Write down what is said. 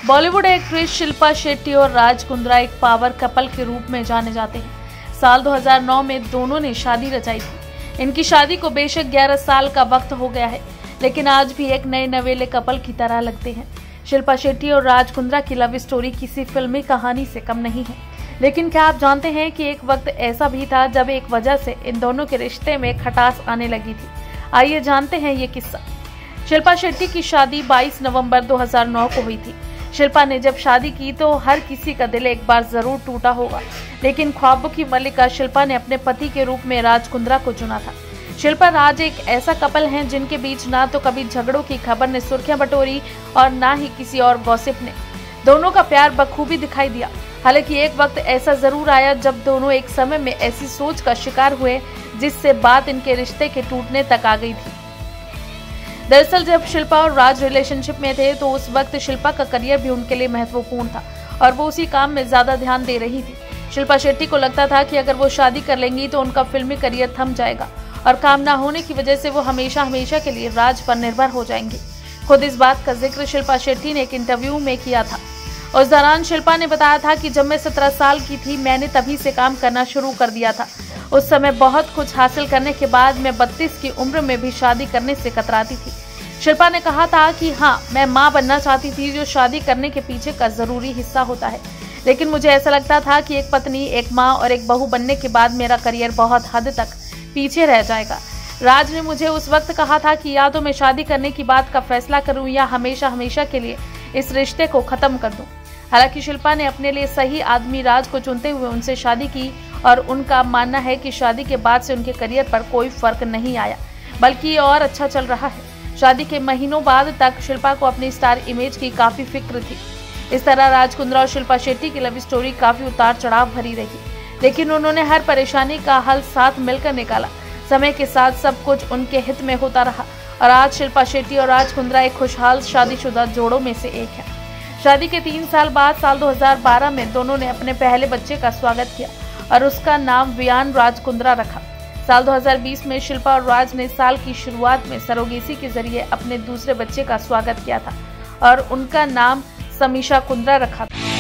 Bollywood actress Shilpa Shetty और राज कुंद्रा एक power couple के रूप में जाने जाते हैं। साल 2009 में दोनों ने शादी रचाई थी। इनकी शादी को बेशक 11 साल का वक्त हो गया है, लेकिन आज भी एक नए नवेले कपल की तरह लगते हैं। शिल्पा शेट्टी और राज कुंद्रा की लव स्टोरी किसी फिल्मी कहानी से कम नहीं है, लेकिन क्या आप जानते हैं कि एक वक्त ऐसा भी था जब एक वजह से इन दोनों के रिश्ते में खटास आने लगी थी। आइए जानते हैं ये किस्सा। शिल्पा शेट्टी की शादी 22 नवंबर 2009 को हुई थी। शिल्पा ने जब शादी की तो हर किसी का दिल एक बार जरूर टूटा होगा, लेकिन ख्वाबों की मल्लिका शिल्पा ने अपने पति के रूप में राज कुंद्रा को चुना था। शिल्पा राज एक ऐसा कपल हैं जिनके बीच ना तो कभी झगड़ों की खबर ने सुर्खियां बटोरी और ना ही किसी और गॉसिप ने। दोनों का प्यार बखूबी दिखाई दिया। हालांकि एक वक्त ऐसा जरूर आया जब दोनों एक समय में ऐसी सोच का शिकार हुए जिससे बात इनके रिश्ते के टूटने तक आ गई थी। दरअसल जब शिल्पा और राज रिलेशनशिप में थे तो उस वक्त शिल्पा का करियर भी उनके लिए महत्वपूर्ण था और वो उसी काम में ज्यादा ध्यान दे रही थी। शिल्पा शेट्टी को लगता था कि अगर वो शादी कर लेंगी तो उनका फिल्मी करियर थम जाएगा और काम ना होने की वजह से वो हमेशा हमेशा के लिए राज पर निर्भर हो जाएंगी। खुद इस बात का जिक्र शिल्पा शेट्टी ने एक इंटरव्यू में किया था। उस दौरान शिल्पा ने बताया था कि जब मैं 17 साल की थी मैंने तभी से काम करना शुरू कर दिया था। उस समय बहुत कुछ हासिल करने के बाद मैं 32 की उम्र में भी शादी करने से कतराती थी। शिल्पा ने कहा था कि हाँ, मैं माँ बनना चाहती थी, जो शादी करने के पीछे का जरूरी हिस्सा होता है, लेकिन मुझे ऐसा लगता था कि एक पत्नी, एक माँ और एक बहू बनने के बाद मेरा करियर बहुत हद तक पीछे रह जाएगा। राज ने मुझे उस वक्त कहा था कि या तो मैं शादी करने की बात का फैसला करूं या हमेशा हमेशा के लिए इस रिश्ते को खत्म कर दूं। हालांकि शिल्पा ने अपने लिए सही आदमी राज को चुनते हुए उनसे शादी की और उनका मानना है कि शादी के बाद से उनके करियर पर कोई फर्क नहीं आया, बल्कि और अच्छा चल रहा है। शादी के महीनों बाद तक शिल्पा को अपनी स्टार इमेज की काफी फिक्र थी। इस तरह राज कुंद्रा और शिल्पा शेट्टी की लव स्टोरी काफी उतार चढ़ाव भरी रही, लेकिन उन्होंने हर परेशानी का हल साथ मिलकर निकाला। समय के साथ सब कुछ उनके हित में होता रहा और आज शिल्पा शेट्टी और राज कुंद्रा एक खुशहाल शादीशुदा जोड़ों में से एक है। शादी के 3 साल बाद साल 2012 में दोनों ने अपने पहले बच्चे का स्वागत किया और उसका नाम वियान राज कुंद्रा रखा। साल 2020 में शिल्पा और राज ने साल की शुरुआत में सरोगेसी के जरिए अपने दूसरे बच्चे का स्वागत किया था और उनका नाम समीशा कुंद्रा रखा था।